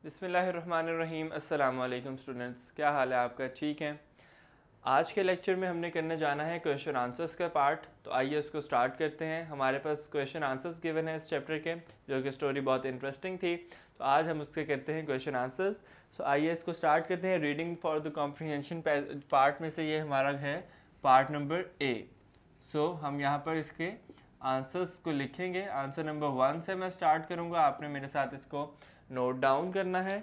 बिस्मिल्लाहिर्रहमानिर्रहीम। अस्सलाम वालेकुम स्टूडेंट्स, क्या हाल है आपका? ठीक है। आज के लेक्चर में हमने करने जाना है क्वेश्चन आंसर्स का पार्ट। तो आइए उसको स्टार्ट करते हैं। हमारे पास क्वेश्चन आंसर्स गिवन है इस चैप्टर के, जो कि स्टोरी बहुत इंटरेस्टिंग थी। तो आज हम उसके करते हैं क्वेश्चन आंसर्स। सो आइए इसको स्टार्ट करते हैं। Reading for the comprehension part में से ये हमारा है पार्ट नंबर ए। सो हम यहाँ पर इसके आंसर्स को लिखेंगे। आंसर नंबर 1 से मैं स्टार्ट करूँगा, आपने मेरे साथ इसको नोट डाउन करना है।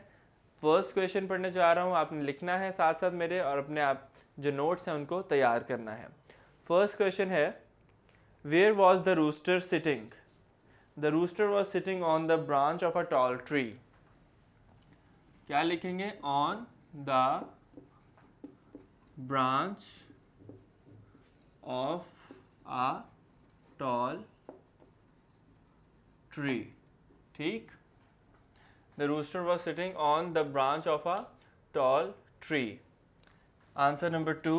फर्स्ट क्वेश्चन पढ़ने जा रहा हूँ, आपने लिखना है साथ साथ मेरे, और अपने आप जो नोट्स हैं उनको तैयार करना है। फर्स्ट क्वेश्चन है, where was the rooster sitting? The rooster was sitting on the branch of a tall tree. क्या लिखेंगे? On the branch of a tall tree. ठीक। The rooster was sitting on the branch of a tall tree. Answer number 2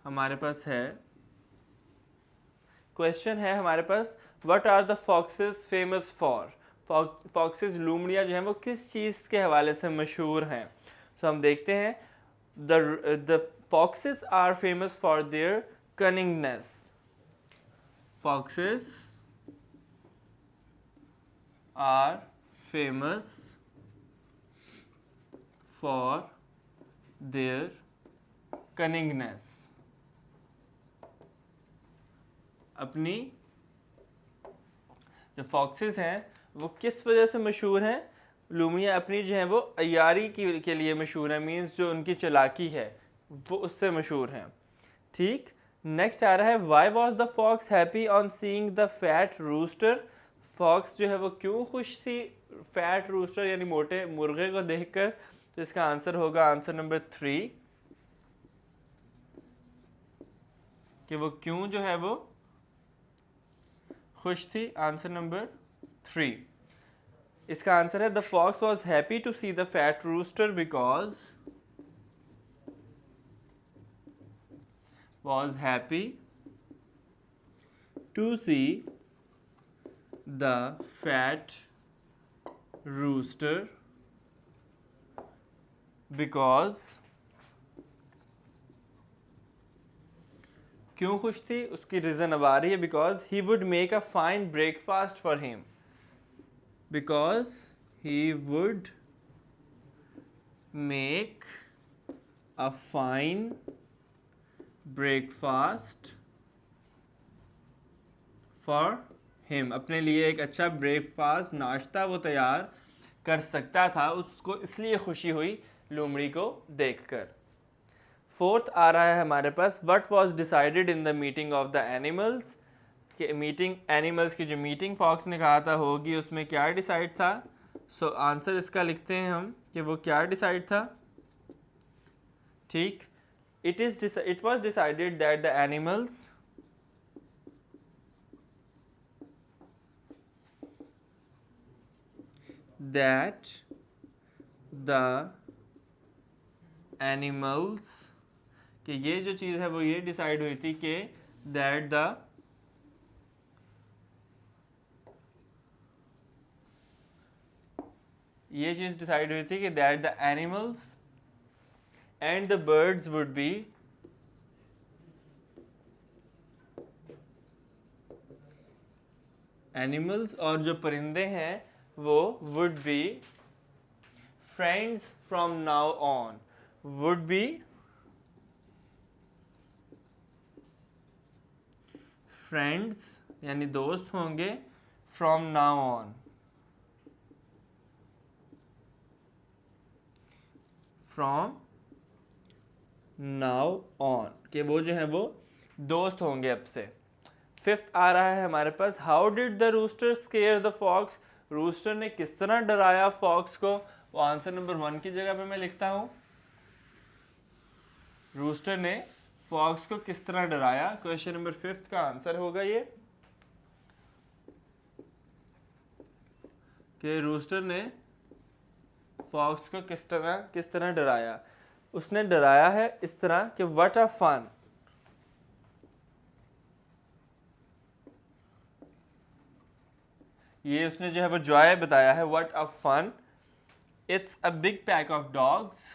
हमारे पास है, question है हमारे पास, What are the foxes famous for? Foxes लूमड़ियाँ जो हैं वो किस चीज़ के हवाले से मशहूर हैं? So हम देखते हैं, the foxes are famous for their cunningness. Foxes are famous for their cunningness. अपनी जो फॉक्सेस हैं वो किस वजह से मशहूर हैं? लूमिया अपनी जो है वो अय्यारी के लिए मशहूर है, मींस जो उनकी चालाकी है वो उससे मशहूर हैं। ठीक। नेक्स्ट आ रहा है, why was the fox happy on seeing the fat rooster? Fox जो है वो क्यों खुश थी फैट रूस्टर यानी मोटे मुर्गे को देखकर? तो इसका आंसर होगा आंसर नंबर 3, कि वो क्यों जो है वो खुश थी। आंसर नंबर 3 इसका आंसर है, the fox was happy to see the fat rooster because was happy to see the fat rooster because क्यों खुश थी उसकी रीज़न अब आ रही है, because he would make a fine breakfast for him. Because he would make a fine breakfast for him. अपने लिए एक अच्छा ब्रेकफास्ट नाश्ता वो तैयार कर सकता था, उसको इसलिए खुशी हुई लोमड़ी को देखकर। फोर्थ आ रहा है हमारे पास, what was decided in the meeting of the animals? कि मीटिंग एनिमल्स की जो मीटिंग फॉक्स ने कहा था होगी, उसमें क्या डिसाइड था? सो आंसर इसका लिखते हैं हम कि वो क्या डिसाइड था। ठीक। It was decided that the animals कि ये जो चीज़ है वो ये डिसाइड हुई थी कि ये चीज़ डिसाइड हुई थी कि that the animals and the birds would be animals और जो परिंदे हैं वो would be friends from now on. would be friends यानी दोस्त होंगे from now on. from now on कि वो जो है वो दोस्त होंगे अब से। फिफ्थ आ रहा है हमारे पास, how did the rooster scare the fox? Rooster ने किस तरह डराया फॉक्स को? वो आंसर नंबर 1 की जगह पे मैं लिखता हूं, रूस्टर ने फॉक्स को किस तरह डराया। क्वेश्चन नंबर 5 का आंसर होगा ये, कि रूस्टर ने फॉक्स को किस तरह डराया। उसने डराया है इस तरह कि व्हाट अ फन, ये उसने जो है वो जॉय बताया है, what a fun, it's a big pack of dogs,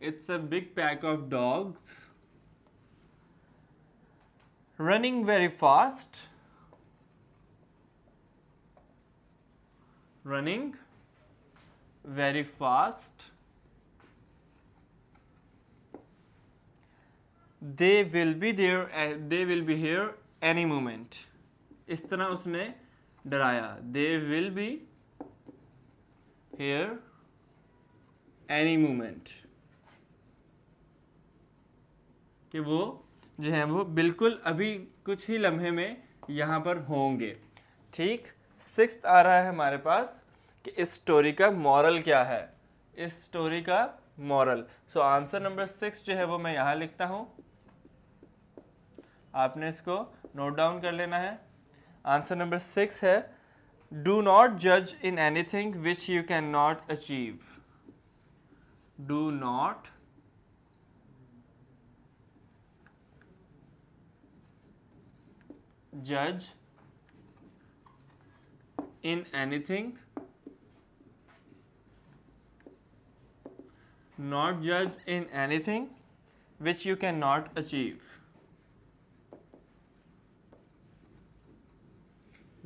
it's a big pack of dogs running very fast, running very fast, they will be there, they will be here any moment. इस तरह उसने डराया, they will be here any moment, कि वो जो है वो बिल्कुल अभी कुछ ही लम्हे में यहाँ पर होंगे। ठीक, सिक्स्थ आ रहा है हमारे पास कि इस स्टोरी का मॉरल क्या है, इस स्टोरी का मॉरल। सो आंसर नंबर 6 जो है वो मैं यहाँ लिखता हूँ, आपने इसको नोट डाउन कर लेना है। आंसर नंबर 6 है, डू नॉट जज in anything which you can not achieve, do not judge in anything, not judge in anything which you cannot achieve,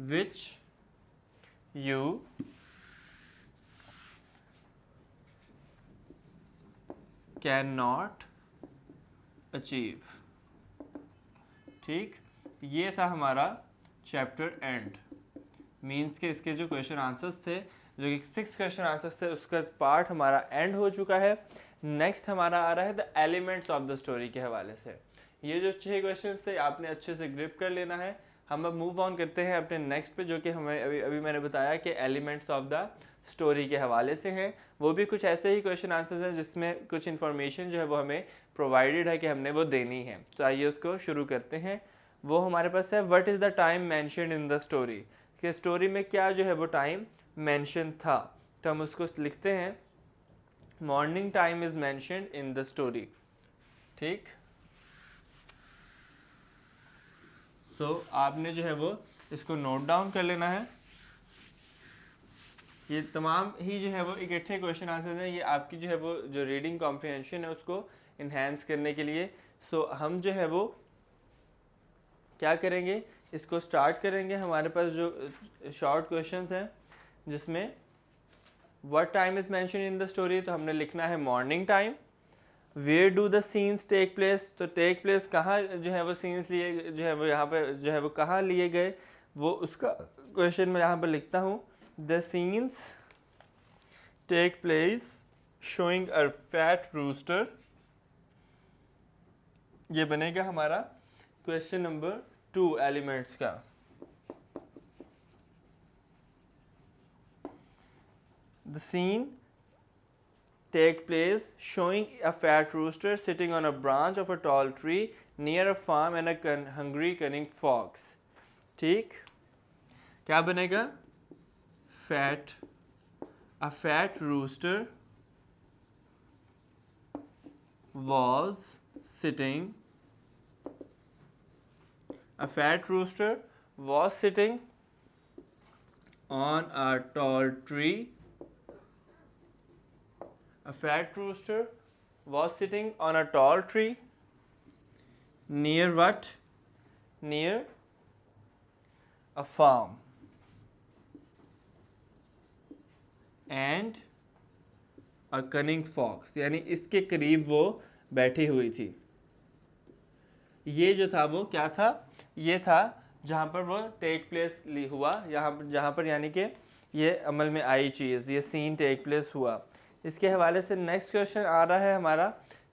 which you cannot achieve। ठीक, ये था हमारा चैप्टर एंड, मीन्स के इसके जो question answers थे, जो कि 6 क्वेश्चन आंसर्स थे, उसका पार्ट हमारा एंड हो चुका है। नेक्स्ट हमारा आ रहा है the elements of the story के हवाले से। ये जो 6 क्वेश्चन थे आपने अच्छे से ग्रिप कर लेना है। हम अब मूव ऑन करते हैं अपने नेक्स्ट पे, जो कि हमें अभी मैंने बताया कि एलिमेंट्स ऑफ द स्टोरी के हवाले से हैं। वो भी कुछ ऐसे ही क्वेश्चन आंसर्स हैं जिसमें कुछ इन्फॉर्मेशन जो है वो हमें प्रोवाइडेड है कि हमने वो देनी है। तो आइए उसको शुरू करते हैं। वो हमारे पास है, what is the time mentioned in the story, कि स्टोरी में क्या जो है वो टाइम मेंशन था। तो हम उसको लिखते हैं, morning time is mentioned in the story. ठीक, सो आपने जो है वो इसको नोट डाउन कर लेना है। ये तमाम ही जो है वो इकट्ठे क्वेश्चन आंसर्स हैं, ये आपकी जो है वो जो रीडिंग कॉम्प्रिहेंशन है उसको इन्हेंस करने के लिए। सो हम जो है वो क्या करेंगे, इसको स्टार्ट करेंगे। हमारे पास जो शॉर्ट क्वेश्चंस हैं जिसमें what time is mention in the story, तो हमने लिखना है morning time. Where do the scenes take place, तो टेक प्लेस कहाँ जो है वो सीन्स लिए जो है वो यहाँ पे जो है वो कहाँ लिए गए, वो उसका क्वेश्चन मैं यहाँ पर लिखता हूँ। The scenes take place showing a fat rooster, ये बनेगा हमारा क्वेश्चन नंबर 2 एलिमेंट्स का। The scene take place showing a fat rooster sitting on a branch of a tall tree near a farm and a hungry cunning fox। ठीक, क्या बनेगा, a fat rooster was sitting, a fat rooster was sitting on a tall tree, a fat rooster was sitting on a tall tree near what, near a farm, and a cunning fox, यानी इसके करीब वो बैठी हुई थी। ये जो था वो क्या था, ये था जहाँ पर वो टेक प्लेस हुआ, यहाँ पर जहाँ पर यानी कि ये अमल में आई चीज़, ये सीन टेक प्लेस हुआ। इसके हवाले से नेक्स्ट क्वेश्चन आ रहा है हमारा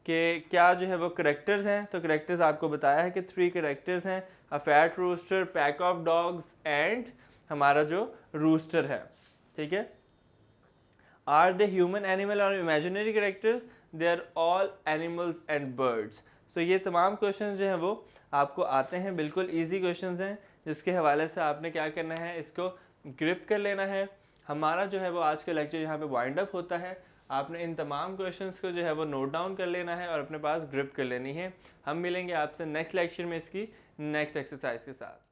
कि क्या जो है वो करेक्टर्स हैं। तो करेक्टर्स आपको बताया है कि 3 करेक्टर्स हैं, a fat rooster, pack of dogs and हमारा जो रूस्टर है। ठीक है, आर दे ह्यूमन, एनिमल और imaginary characters, they are all animals and birds. तो ये तमाम क्वेश्चन जो हैं वो आपको आते हैं, बिल्कुल ईजी क्वेश्चन हैं, जिसके हवाले से आपने क्या करना है, इसको ग्रिप कर लेना है। हमारा जो है वो आज का लेक्चर यहाँ पे वाइंड अप होता है। आपने इन तमाम क्वेश्चंस को जो है वो नोट डाउन कर लेना है और अपने पास ग्रिप कर लेनी है। हम मिलेंगे आपसे नेक्स्ट लेक्चर में इसकी नेक्स्ट एक्सरसाइज के साथ।